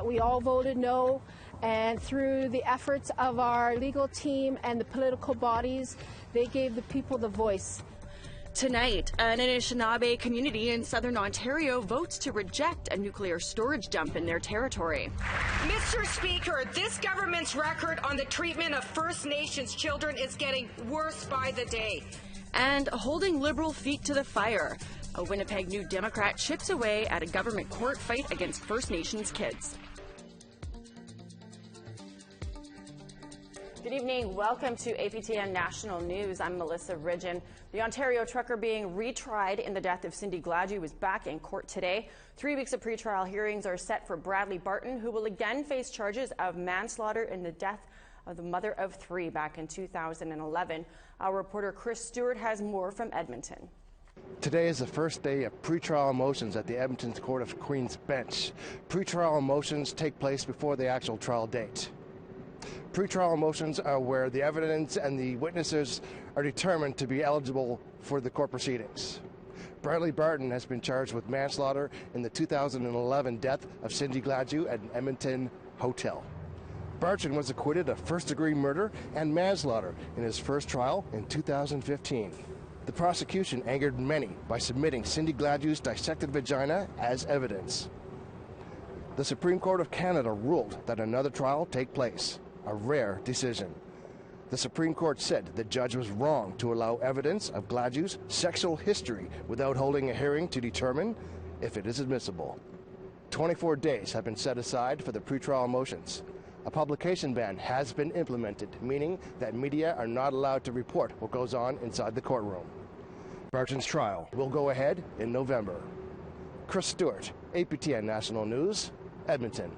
we all voted no, and through the efforts of our legal team and the political bodies, they gave the people the voice. Tonight, an Anishinaabe community in southern Ontario votes to reject a nuclear storage dump in their territory. Mr. Speaker, this government's record on the treatment of First Nations children is getting worse by the day. And holding Liberal feet to the fire. A Winnipeg New Democrat chips away at a government court fight against First Nations kids. Good evening. Welcome to APTN National News. I'm Melissa Ridgen. The Ontario trucker being retried in the death of Cindy Gladue was back in court today. 3 weeks of pretrial hearings are set for Bradley Barton, who will again face charges of manslaughter in the death of the mother of 3 back in 2011. Our reporter Chris Stewart has more from Edmonton. Today is the first day of pretrial motions at the Edmonton Court of Queen's Bench. Pretrial motions take place before the actual trial date. Pretrial motions are where the evidence and the witnesses are determined to be eligible for the court proceedings. Bradley Barton has been charged with manslaughter in the 2011 death of Cindy Gladue at an Edmonton hotel. Barton was acquitted of first-degree murder and manslaughter in his first trial in 2015. The prosecution angered many by submitting Cindy Gladue's dissected vagina as evidence. The Supreme Court of Canada ruled that another trial take place, a rare decision. The Supreme Court said the judge was wrong to allow evidence of Gladue's sexual history without holding a hearing to determine if it is admissible. 24 days have been set aside for the pretrial motions. A publication ban has been implemented, meaning that media are not allowed to report what goes on inside the courtroom. Barton's trial will go ahead in November. Chris Stewart, APTN National News, Edmonton.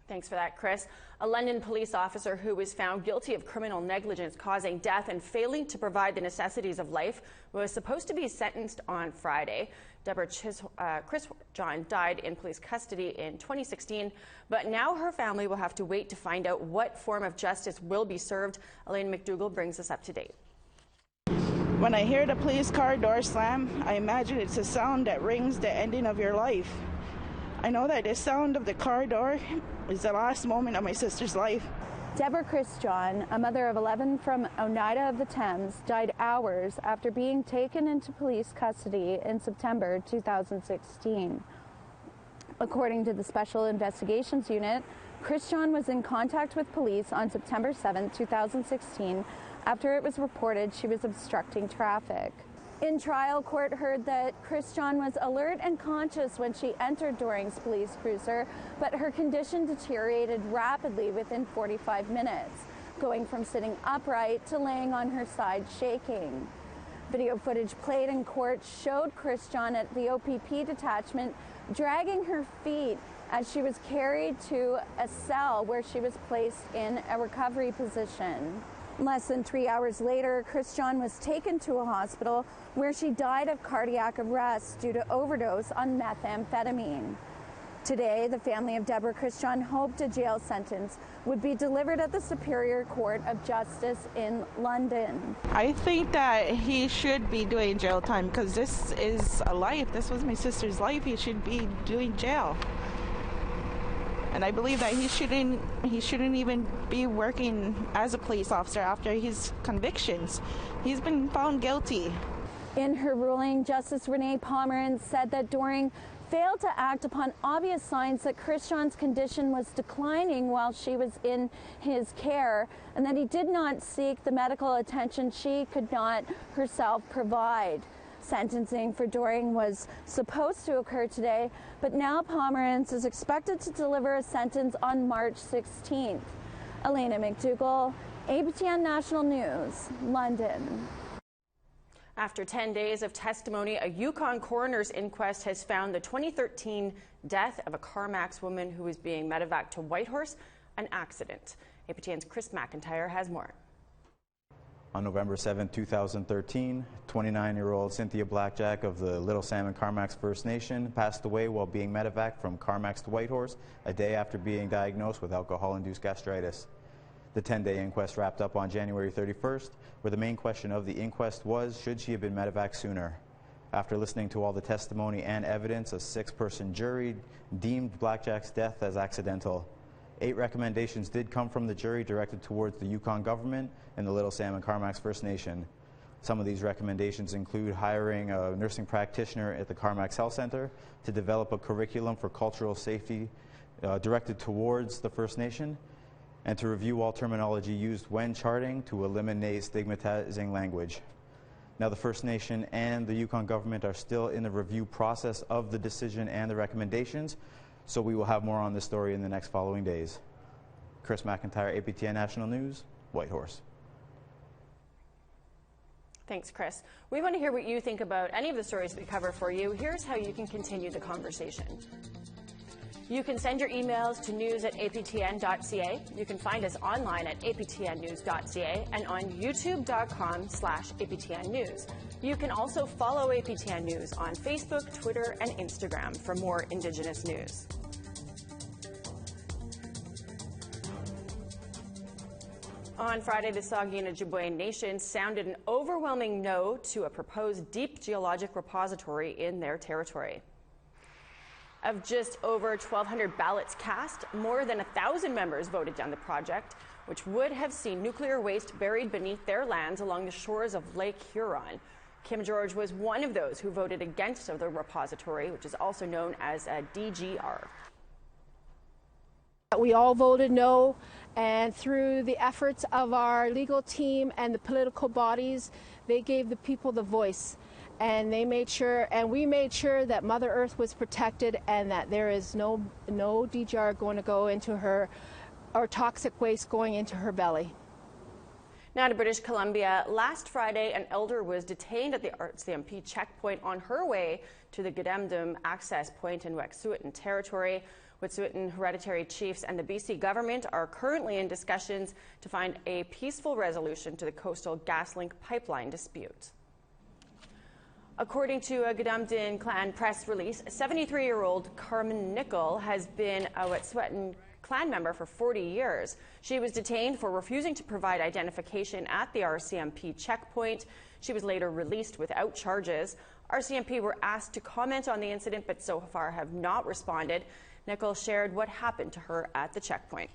Thanks for that, Chris. A London police officer who was found guilty of criminal negligence causing death and failing to provide the necessities of life was supposed to be sentenced on Friday. Deborah Chris John died in police custody in 2016, but now her family will have to wait to find out what form of justice will be served. Elaine McDougall brings us up to date. When I hear the police car door slam, I imagine it's a sound that rings the ending of your life. I know that the sound of the car door is the last moment of my sister's life. Deborah Chris John, a mother of 11 from Oneida of the Thames, died hours after being taken into police custody in September 2016. According to the Special Investigations Unit, Chris John was in contact with police on September 7, 2016, after it was reported she was obstructing traffic. In trial, court heard that Chris John was alert and conscious when she entered Doring's police cruiser, but her condition deteriorated rapidly within 45 minutes, going from sitting upright to laying on her side shaking. Video footage played in court showed Chris John at the OPP detachment dragging her feet as she was carried to a cell where she was placed in a recovery position. Less than 3 hours later, Chris John was taken to a hospital where she died of cardiac arrest due to overdose on methamphetamine. Today, the family of Deborah Chris John hoped a jail sentence would be delivered at the Superior Court of Justice in London. I think that he should be doing jail time because this is a life. This was my sister's life. He should be doing jail. And I believe that he shouldn't even be working as a police officer after his convictions. He's been found guilty. In her ruling, Justice Renee Pomerantz said that Doring failed to act upon obvious signs that Chris John's condition was declining while she was in his care, and that he did not seek the medical attention she could not herself provide. Sentencing for Doring was supposed to occur today, but now Pomerantz is expected to deliver a sentence on March 16th. Elena McDougall, APTN National News, London. After 10 days of testimony, a Yukon coroner's inquest has found the 2013 death of a CarMax woman who was being medevaced to Whitehorse an accident. APTN's Chris McIntyre has more. On November 7, 2013, 29-year-old Cynthia Blackjack of the Little Salmon CarMax First Nation passed away while being medevaced from CarMax to Whitehorse a day after being diagnosed with alcohol-induced gastritis. The 10-day inquest wrapped up on January 31st, where the main question of the inquest was, should she have been medevaced sooner? After listening to all the testimony and evidence, a 6-person jury deemed Blackjack's death as accidental. 8 recommendations did come from the jury directed towards the Yukon government and the Little Salmon Carmacks First Nation. Some of these recommendations include hiring a nursing practitioner at the Carmacks Health Center to develop a curriculum for cultural safety directed towards the First Nation, and to review all terminology used when charting to eliminate stigmatizing language. Now, the First Nation and the Yukon government are still in the review process of the decision and the recommendations, so we will have more on this story in the next following days. Chris McIntyre, APTN National News, Whitehorse. Thanks, Chris. We want to hear what you think about any of the stories we cover for you. Here's how you can continue the conversation. You can send your emails to news@aptn.ca. You can find us online at aptnnews.ca and on youtube.com/aptn news. You can also follow APTN News on Facebook, Twitter, and Instagram for more Indigenous news. On Friday, the Saugeen and Ojibwe Nation sounded an overwhelming no to a proposed deep geologic repository in their territory. Of just over 1,200 ballots cast, more than 1,000 members voted down the project, which would have seen nuclear waste buried beneath their lands along the shores of Lake Huron. Kim George was one of those who voted against the repository, which is also known as a DGR. We all voted no, and through the efforts of our legal team and the political bodies, they gave the people the voice. And they made sure, and we made sure that Mother Earth was protected and that there is no DGR going to go into her, or toxic waste going into her belly. Now to British Columbia. Last Friday, an elder was detained at the RCMP checkpoint on her way to the Gidimt'en access point in Wet'suwet'en territory. Wet'suwet'en hereditary chiefs and the BC government are currently in discussions to find a peaceful resolution to the Coastal GasLink pipeline dispute. According to a Gidimt'en clan press release, 73-year-old Carmen Nickel has been a Wet'suwet'en clan member for 40 years. She was detained for refusing to provide identification at the RCMP checkpoint. She was later released without charges. RCMP were asked to comment on the incident, but so far have not responded. Nickel shared what happened to her at the checkpoint.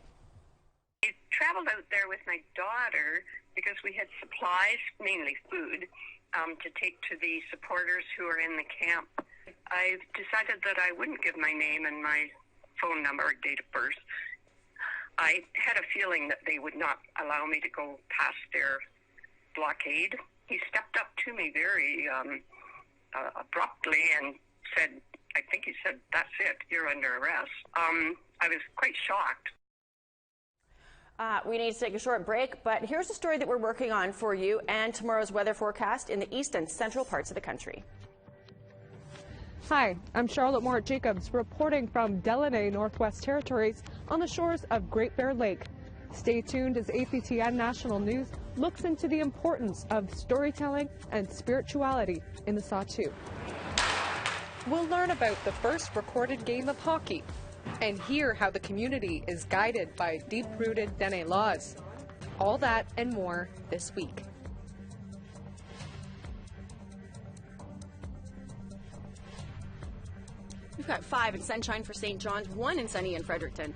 I traveled out there with my daughter because we had supplies, mainly food, to take to the supporters who are in the camp. I decided that I wouldn't give my name and my phone number or date of birth. I had a feeling that they would not allow me to go past their blockade. He stepped up to me very abruptly and said, I think he said, "That's it, you're under arrest." I was quite shocked. We need to take a short break, but here's a story that we're working on for you and tomorrow's weather forecast in the east and central parts of the country. Hi, I'm Charlotte Moore Jacobs reporting from Delaney, Northwest Territories on the shores of Great Bear Lake. Stay tuned as APTN National News looks into the importance of storytelling and spirituality in the Sahtu. We'll learn about the first recorded game of hockey and hear how the community is guided by deep-rooted Dene laws. All that and more this week. We've got 5 in sunshine for St. John's, 1 in sunny in Fredericton.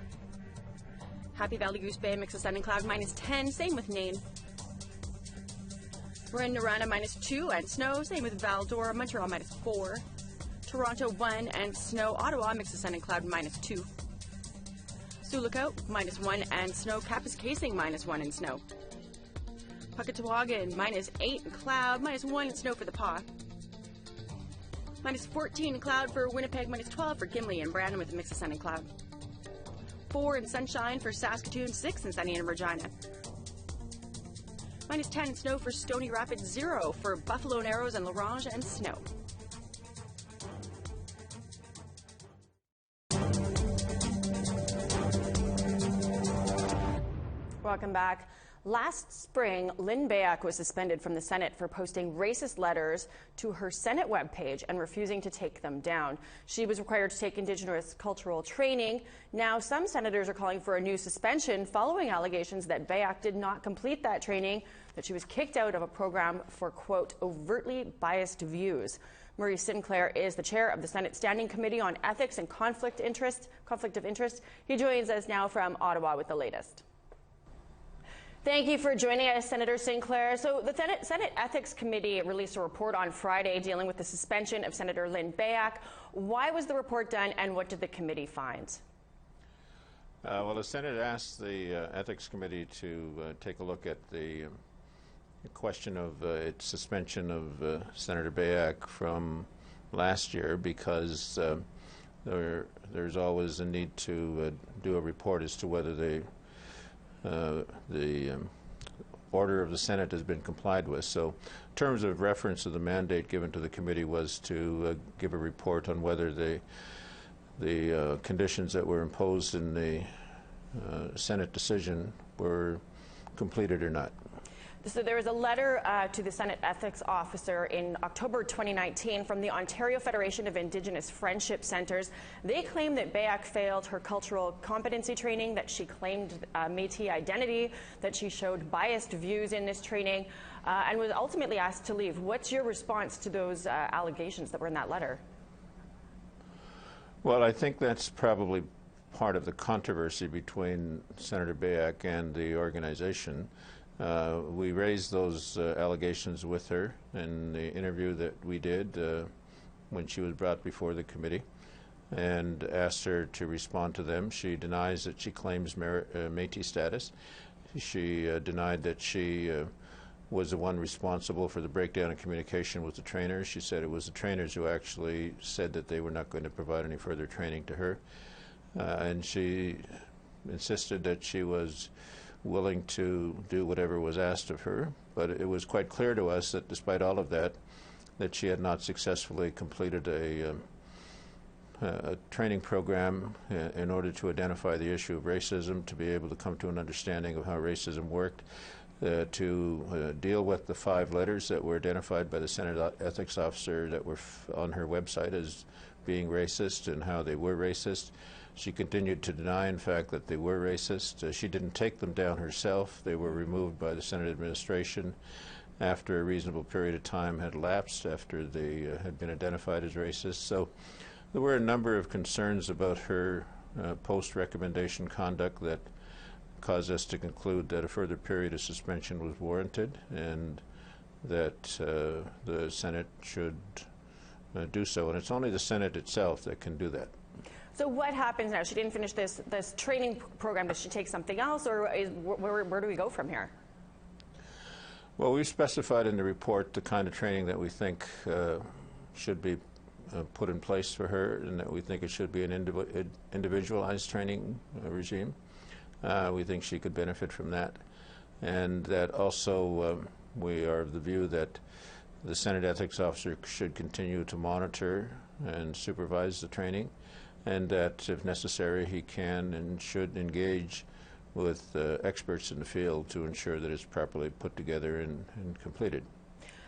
Happy Valley Goose Bay, mix of sun and cloud, -10, same with Nain. We're in Narana, -2 and snow, same with Val-d'Or, Montreal, -4. Toronto, 1 and snow. Ottawa, mix of sun and cloud, -2. Sioux Lookout, -1 and snow. Kapuskasing, -1 and snow. Puckatawagan, -8 and cloud, -1 and snow for the Paw. -14 and cloud for Winnipeg, -12 for Gimli and Brandon with a mix of sun and cloud. 4 in sunshine for Saskatoon, 6 and sunny in Regina. -10 and snow for Stony Rapids, 0 for Buffalo Narrows and La Ronge and snow. Welcome back. Last spring, Lynn Beyak was suspended from the Senate for posting racist letters to her Senate webpage and refusing to take them down. She was required to take Indigenous cultural training. Now, some senators are calling for a new suspension following allegations that Beyak did not complete that training, that she was kicked out of a program for, quote, overtly biased views. Marie Sinclair is the chair of the Senate Standing Committee on Ethics and Conflict of Interest. He joins us now from Ottawa with the latest. Thank you for joining us, Senator Sinclair. So the Senate Ethics Committee released a report on Friday dealing with the suspension of Senator Lynn Beyak. Why was the report done, and what did the committee find? Well, the Senate asked the Ethics Committee to take a look at the question of its suspension of Senator Beyak from last year because there's always a need to do a report as to whether the order of the Senate has been complied with. So in terms of reference of the mandate given to the committee was to give a report on whether the conditions that were imposed in the Senate decision were completed or not. So there was a letter to the Senate Ethics Officer in October 2019 from the Ontario Federation of Indigenous Friendship Centres. They claim that Beyak failed her cultural competency training, that she claimed Métis identity, that she showed biased views in this training, and was ultimately asked to leave. What's your response to those allegations that were in that letter? Well, I think that's probably part of the controversy between Senator Beyak and the organization. We raised those allegations with her in the interview that we did when she was brought before the committee and asked her to respond to them. She denies that she claims Métis status. She denied that she was the one responsible for the breakdown in communication with the trainers. She said it was the trainers who actually said that they were not going to provide any further training to her. And she insisted that she was willing to do whatever was asked of her, but it was quite clear to us that despite all of that, that she had not successfully completed a training program in order to identify the issue of racism, to be able to come to an understanding of how racism worked, to deal with the 5 letters that were identified by the Senate Ethics Officer that were on her website as being racist and how they were racist. She continued to deny, in fact, that they were racist. She didn't take them down herself. They were removed by the Senate administration after a reasonable period of time had elapsed, after they had been identified as racist. So there were a number of concerns about her post-recommendation conduct that caused us to conclude that a further period of suspension was warranted and that the Senate should do so. And it's only the Senate itself that can do that. So what happens now? She didn't finish this training program. Does she take something else, or where do we go from here? Well, we've specified in the report the kind of training that we think should be put in place for her, and that we think it should be an individualized training regime. We think she could benefit from that, and that also we are of the view that the Senate Ethics Officer should continue to monitor and supervise the training, and that if necessary he can and should engage with experts in the field to ensure that it's properly put together and completed.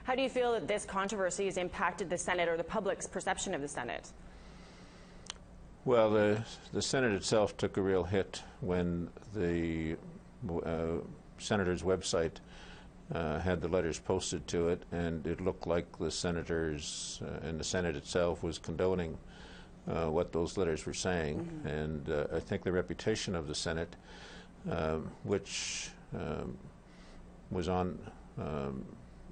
How do you feel that this controversy has impacted the Senate or the public's perception of the Senate? Well, the Senate itself took a real hit when the senator's website had the letters posted to it, and it looked like the senators and the Senate itself was condoning what those letters were saying. Mm-hmm. And I think the reputation of the Senate, which was on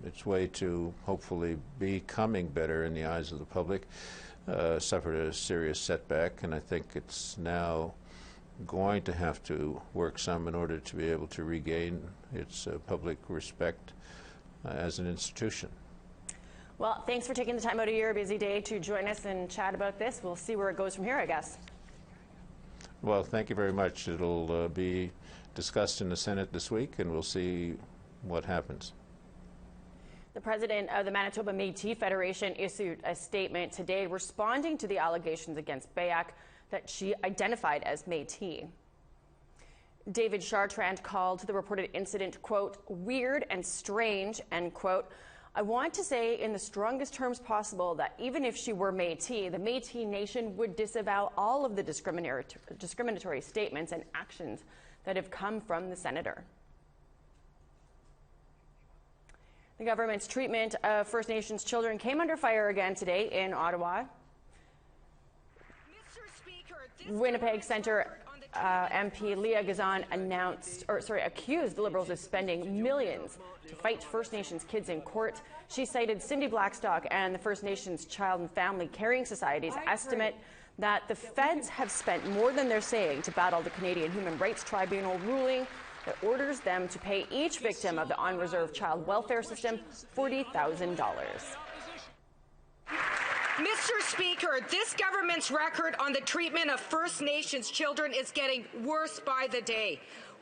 its way to hopefully becoming better in the eyes of the public, suffered a serious setback, and I think it's now going to have to work some in order to be able to regain its public respect as an institution. Well, thanks for taking the time out of your busy day to join us and chat about this. We'll see where it goes from here, I guess. Well, thank you very much. It'll be discussed in the Senate this week, and we'll see what happens. The president of the Manitoba Métis Federation issued a statement today responding to the allegations against Beyak that she identified as Métis. David Chartrand called the reported incident, quote, weird and strange, end quote. I want to say in the strongest terms possible that even if she were Métis, the Métis Nation would disavow all of the discriminatory statements and actions that have come from the senator. The government's treatment of First Nations children came under fire again today in Ottawa. Winnipeg Centre MP Leah Gazan accused the Liberals of spending millions to fight First Nations kids in court. She cited Cindy Blackstock and the First Nations Child and Family Caring Society's estimate that the feds have spent more than they're saying to battle the Canadian Human Rights Tribunal ruling that orders them to pay each victim of the unreserved child welfare system $40,000. Mr. Speaker, this government's record on the treatment of First Nations children is getting worse by the day.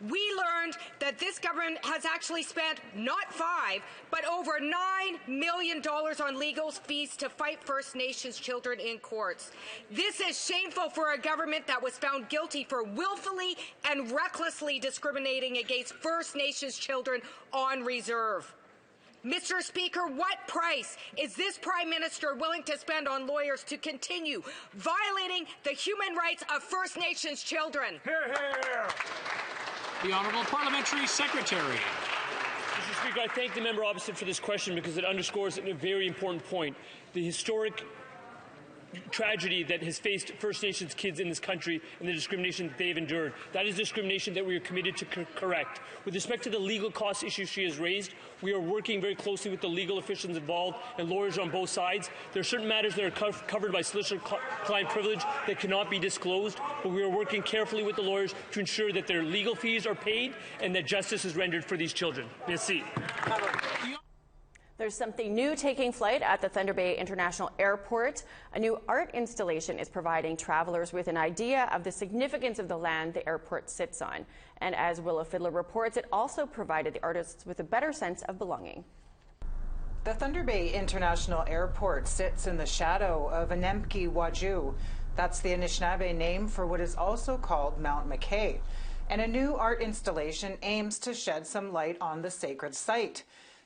We learned that this government has actually spent not $5, but over $9 million on legal fees to fight First Nations children in courts. This is shameful for a government that was found guilty for willfully and recklessly discriminating against First Nations children on reserve. Mr. Speaker, what price is this Prime Minister willing to spend on lawyers to continue violating the human rights of First Nations children? Hear, hear. The Honourable Parliamentary Secretary. Mr. Speaker, I thank the member opposite for this question because it underscores a very important point. The historic tragedy that has faced First Nations kids in this country and the discrimination that they've endured. That is discrimination that we are committed to correct. With respect to the legal cost issue she has raised, we are working very closely with the legal officials involved and lawyers on both sides. There are certain matters that are covered by solicitor-client privilege that cannot be disclosed, but we are working carefully with the lawyers to ensure that their legal fees are paid and that justice is rendered for these children. Merci. There's something new taking flight at the Thunder Bay International Airport. A new art installation is providing travelers with an idea of the significance of the land the airport sits on. And as Willow Fiddler reports, it also provided the artists with a better sense of belonging. The Thunder Bay International Airport sits in the shadow of Anemki Waju. That's the Anishinaabe name for what is also called Mount McKay. And a new art installation aims to shed some light on the sacred site.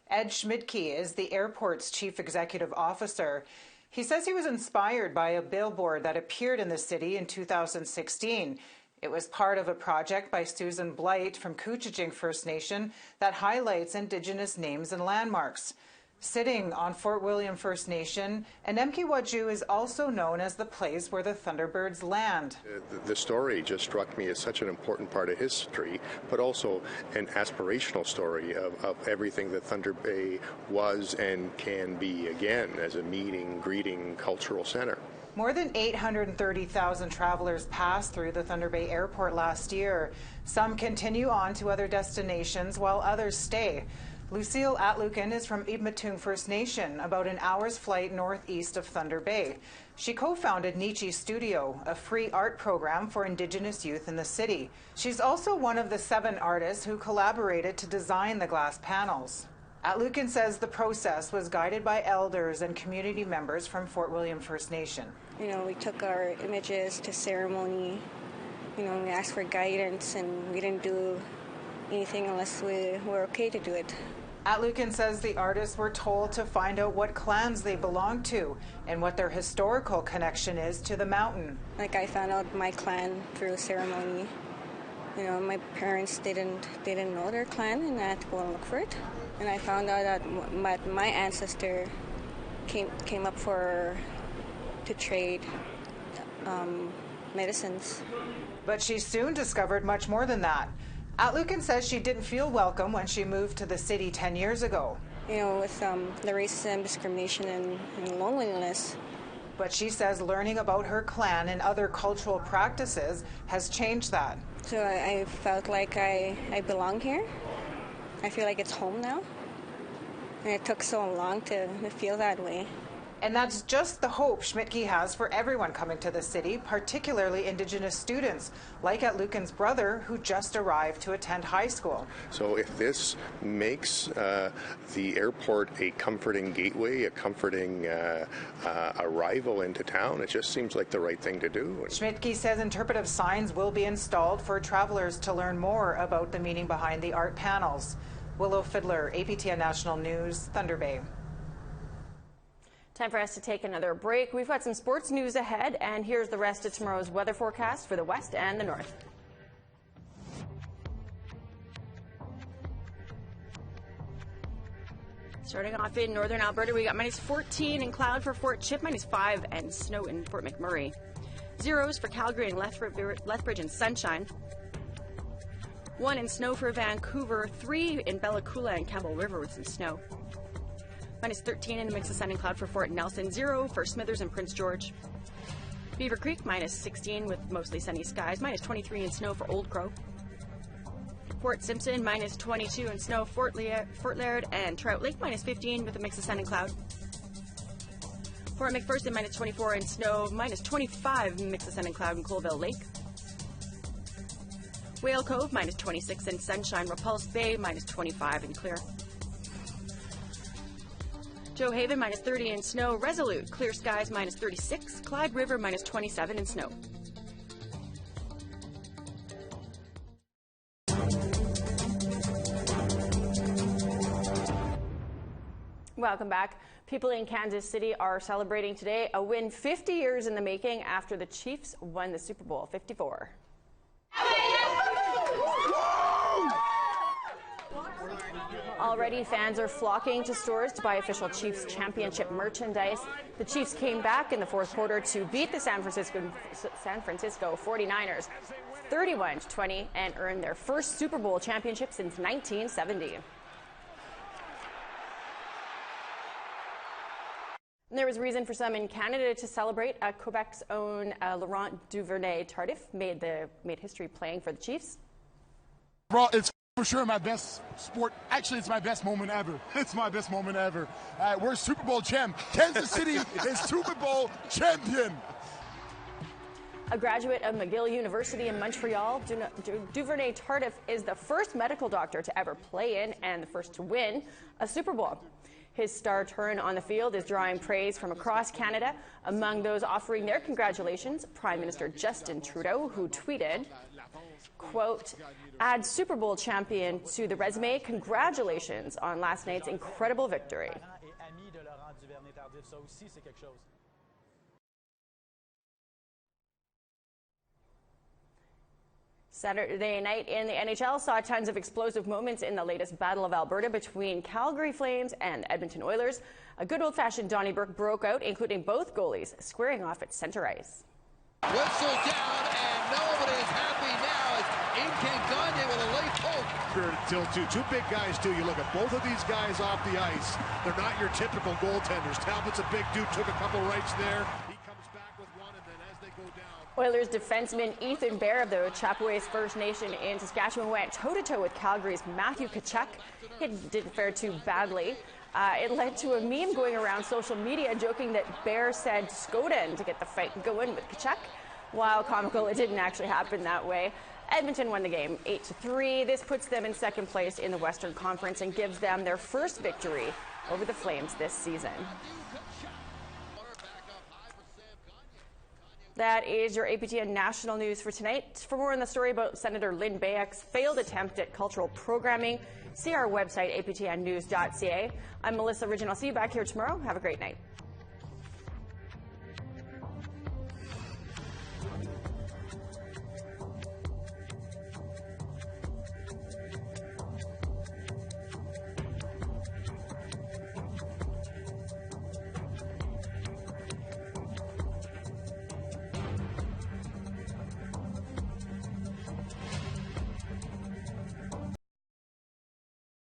Ed Schmidtke is the airport's chief executive officer. He says he was inspired by a billboard that appeared in the city in 2016. It was part of a project by Susan Blight from Couchijing First Nation that highlights Indigenous names and landmarks. Sitting on Fort William First Nation, Anemki Waju is also known as the place where the Thunderbirds land. The story just struck me as such an important part of history, but also an aspirational story of everything that Thunder Bay was and can be again as a meeting, greeting, cultural center. More than 830,000 travelers passed through the Thunder Bay Airport last year. Some continue on to other destinations while others stay. Lucille Atlukin is from Ibmatoong First Nation, about an hour's flight northeast of Thunder Bay. She co-founded Nietzsche Studio, a free art program for Indigenous youth in the city. She's also one of the 7 artists who collaborated to design the glass panels. Atlukin says the process was guided by elders and community members from Fort William First Nation. You know, we took our images to ceremony. You know, we asked for guidance, and we didn't do anything unless we were okay to do it. Atlukin says the artists were told to find out what clans they belonged to and what their historical connection is to the mountain. Like, I found out my clan through ceremony. You know, my parents didn't know their clan, and I had to go and look for it. And I found out that my ancestor came up to trade medicines. But she soon discovered much more than that. Atlukin says she didn't feel welcome when she moved to the city 10 years ago. You know, with the racism, discrimination, and loneliness. But she says learning about her clan and other cultural practices has changed that. So I felt like I belong here. I feel like it's home now. And it took so long to feel that way. And that's just the hope Schmidtke has for everyone coming to the city, particularly Indigenous students, like Atlukin's brother, who just arrived to attend high school. So if this makes the airport a comforting gateway, a comforting arrival into town, it just seems like the right thing to do. Schmidtke says interpretive signs will be installed for travelers to learn more about the meaning behind the art panels. Willow Fiddler, APTN National News, Thunder Bay. Time for us to take another break. We've got some sports news ahead, and here's the rest of tomorrow's weather forecast for the west and the north. Starting off in northern Alberta, we got -14 in cloud for Fort Chip, -5 and snow in Fort McMurray. Zeros for Calgary and Lethbridge and sunshine. 1 in snow for Vancouver, 3 in Bella Coola and Campbell River with some snow. -13 in a mix of sun and cloud for Fort Nelson, 0 for Smithers and Prince George. Beaver Creek, -16 with mostly sunny skies, -23 in snow for Old Crow. Fort Simpson, -22 in snow, Fort Laird and Trout Lake, -15 with a mix of sun and cloud. Fort McPherson, -24 in snow, -25 mix of sun and cloud in Colville Lake. Whale Cove, -26 in sunshine, Repulse Bay, -25 in clear. Joe Haven, -30 in snow, Resolute, clear skies, -36, Clyde River, -27 in snow. Welcome back. People in Kansas City are celebrating today a win 50 years in the making after the Chiefs won the Super Bowl 54. Already, fans are flocking to stores to buy official Chiefs championship merchandise. The Chiefs came back in the fourth quarter to beat the San Francisco 49ers 31-20 and earn their first Super Bowl championship since 1970. And there was reason for some in Canada to celebrate. Quebec's own Laurent Duvernay-Tardif made history playing for the Chiefs. Well, it's for sure my best sport. Actually, it's my best moment ever. It's my best moment ever. We're Super Bowl champ. Kansas City is Super Bowl champion. A graduate of McGill University in Montreal, Duvernay-Tardif is the first medical doctor to ever play in and the first to win a Super Bowl. His star turn on the field is drawing praise from across Canada. Among those offering their congratulations, Prime Minister Justin Trudeau, who tweeted, quote, "Add Super Bowl champion to the resume. Congratulations on last night's incredible victory." Saturday night in the NHL saw tons of explosive moments in the latest Battle of Alberta between Calgary Flames and Edmonton Oilers. A good old-fashioned Donnybrook broke out, including both goalies squaring off at center ice. Whistle down, and nobody is happy now as in came Gagne with a late poke. Tilt two big guys too. You look at both of these guys off the ice. They're not your typical goaltenders. Talbot's a big dude, took a couple rights there. He comes back with one, and then as they go down. Oilers defenseman Ethan Bear of the Chapaway First Nation in Saskatchewan went toe-to-toe with Calgary's Matthew Tkachuk. It didn't fare too badly. It led to a meme going around social media joking that Bear said Skoden to get the fight going with Tkachuk. While comical, it didn't actually happen that way. Edmonton won the game 8-3. This puts them in second place in the Western Conference and gives them their first victory over the Flames this season. That is your APTN National News for tonight. For more on the story about Senator Lynn Beyak's failed attempt at cultural programming, see our website, aptnnews.ca. I'm Melissa Ridge, and I'll see you back here tomorrow. Have a great night.